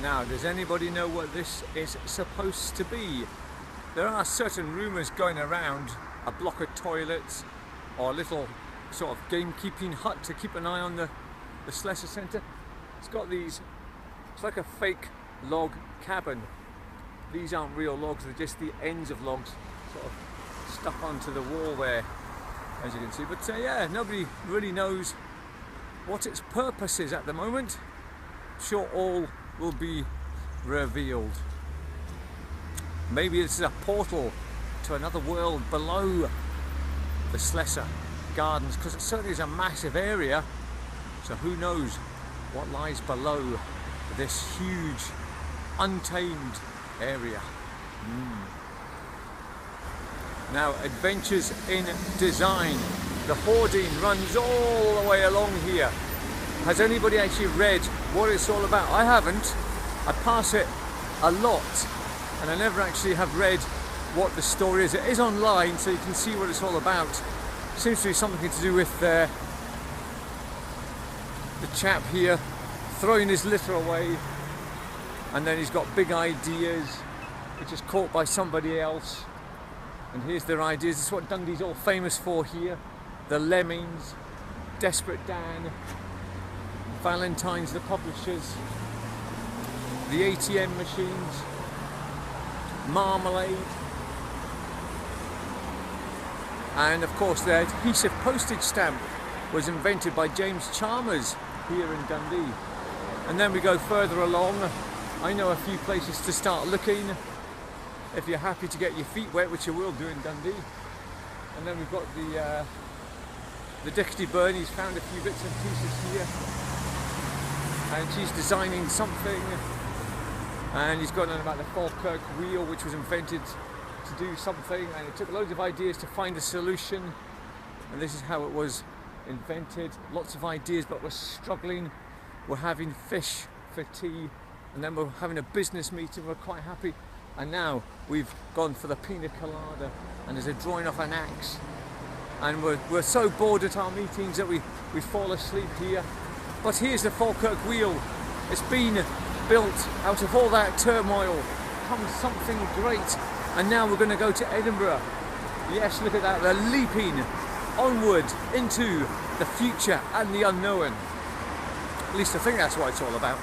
Now, does anybody know what this is supposed to be? There are certain rumours going around, a block of toilets or a little sort of gamekeeping hut to keep an eye on the Slessor Centre. It's got these, it's like a fake log cabin. These aren't real logs, they're just the ends of logs sort of stuck onto the wall there, as you can see. But yeah, nobody really knows what its purpose is at the moment. I'm sure all will be revealed. Maybe this is a portal to another world below the Slessor Gardens, because it certainly is a massive area, so who knows what lies below this huge untamed area. Now, adventures in design. The hoarding runs all the way along here. Has anybody actually read what it's all about? I haven't. I pass it a lot and I never actually have read what the story is. It is online, so you can see what it's all about. Seems to be something to do with the chap here throwing his litter away, and then he's got big ideas which is caught by somebody else, and here's their ideas. This is what Dundee's all famous for here. The Lemmings, Desperate Dan, Valentine's, the publishers, the ATM machines, Marmalade, and of course the adhesive postage stamp was invented by James Chalmers here in Dundee. And then we go further along. I know a few places to start looking if you're happy to get your feet wet, which you will do in Dundee. And then we've got the Dixie Burney's found a few bits and pieces here, and she's designing something, and he's got on about the Falkirk wheel, which was invented to do something, and it took loads of ideas to find a solution, and this is how it was invented. Lots of ideas, but we're struggling. We're having fish for tea, and then we're having a business meeting. We're quite happy, and now we've gone for the pina colada, and there's a drawing of an axe, and we're so bored at our meetings that we fall asleep here. But here's the Falkirk wheel. It's been built out of all that turmoil, comes something great, and now we're going to go to Edinburgh. Yes, look at that, they're leaping onward into the future and the unknown. At least I think that's what it's all about.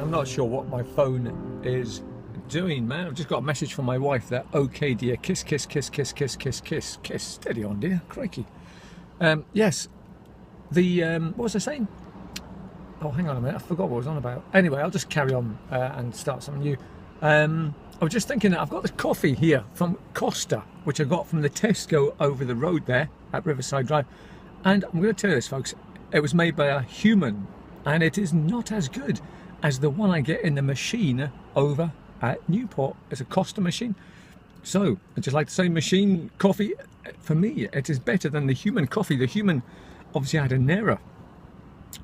I'm not sure what my phone is doing, man. I've just got a message from my wife that, okay dear, kiss, kiss, kiss, kiss, kiss, kiss, kiss, kiss. Steady on, dear. Crikey. Yes, what was I saying? Oh, hang on a minute, I forgot what I was on about. Anyway, I'll just carry on and start something new. I was just thinking that I've got this coffee here from Costa, which I got from the Tesco over the road there at Riverside Drive. And I'm going to tell you this, folks, it was made by a human, and it is not as good as the one I get in the machine over at Newport. It's a Costa machine. So I'd just like to say, machine coffee, for me, it is better than the human coffee. The human obviously had an error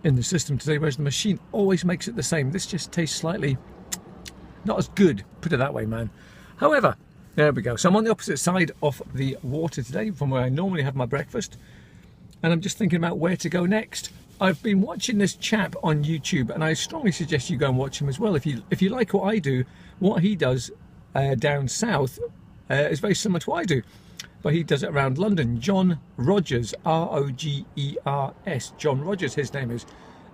in the system today, whereas the machine always makes it the same. This just tastes slightly not as good, put it that way, man. However, there we go. So I'm on the opposite side of the water today from where I normally have my breakfast, and I'm just thinking about where to go next. I've been watching this chap on YouTube, and I strongly suggest you go and watch him as well. If you like what I do, what he does down south is very similar to what I do, but he does it around London. John Rogers, R-O-G-E-R-S. John Rogers, his name is,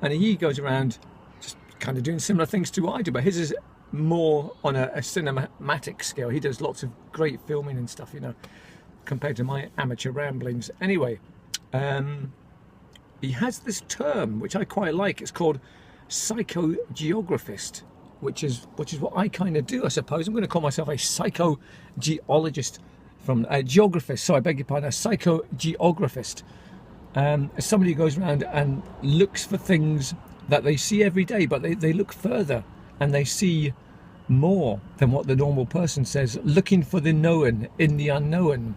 and he goes around just kind of doing similar things to what I do, but his is more on a cinematic scale. He does lots of great filming and stuff, you know, compared to my amateur ramblings. Anyway, he has this term which I quite like. It's called psychogeographist, which is what I kind of do, I suppose. I'm going to call myself a psychogeologist, from a geographist. So I beg your pardon, a psychogeographist. Somebody who goes around and looks for things that they see every day, but they look further and they see more than what the normal person says, looking for the known in the unknown,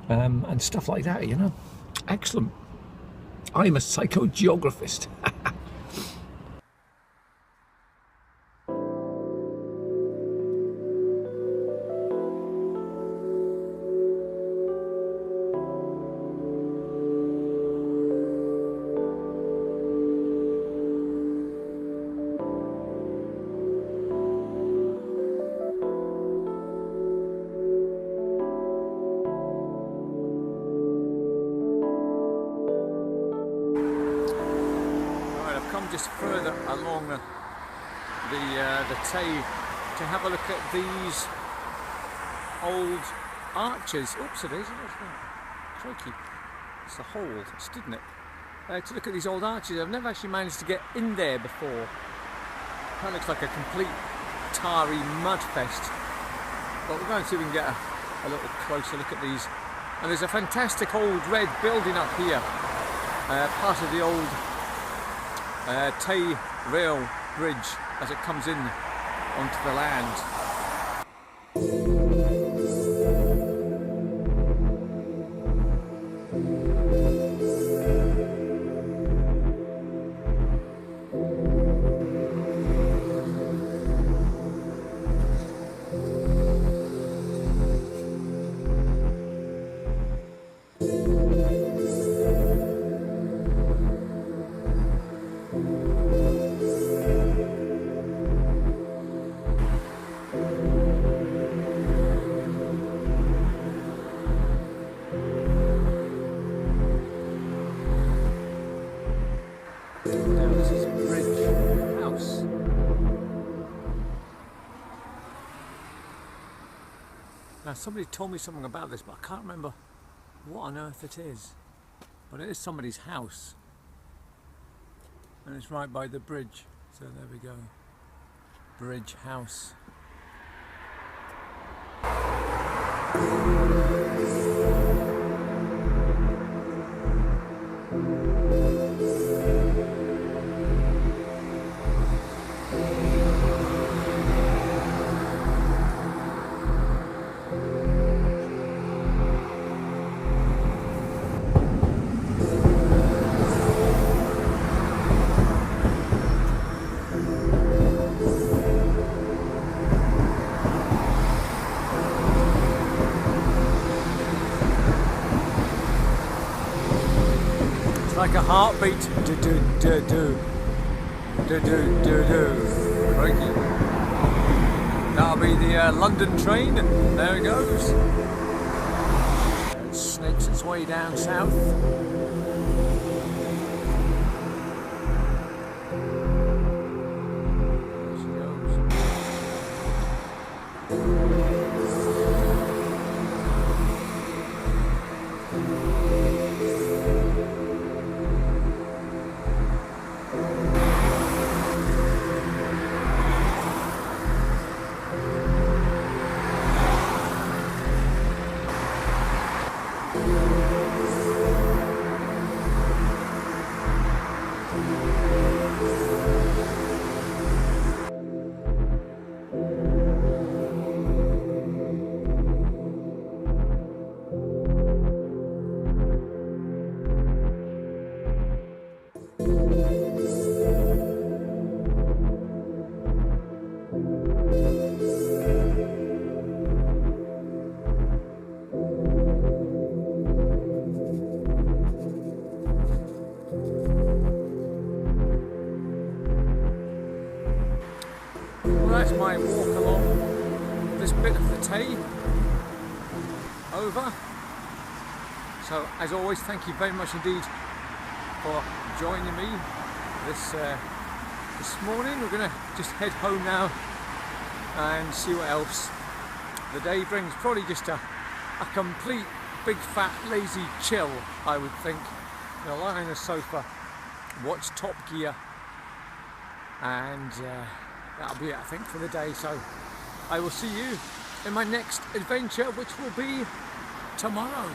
and stuff like that, you know. Excellent. I'm a psychogeographist. Just further along the Tay to have a look at these old arches. Oops, it is. Crikey, it's a hole, didn't it? To look at these old arches. I've never actually managed to get in there before. That looks like a complete tarry mud fest. But we're going to see if we can get a little closer look at these. And there's a fantastic old red building up here, part of the old Tay rail bridge as it comes in onto the land. Now somebody told me something about this, but I can't remember what on earth it is. But it is somebody's house. And it's right by the bridge. So there we go. Bridge house. Like a heartbeat. Do do do do do do do do. Crikey. That'll be the London train, and there it goes. It snakes its way down south. There she goes. Well, that's my walk along this bit of the Tay over. So as always, thank you very much indeed for joining me this morning. We're going to just head home now and see what else the day brings. Probably just a complete big fat lazy chill, I would think. Lie on the sofa, watch Top Gear, and that'll be it, I think, for the day. So I will see you in my next adventure, which will be tomorrow.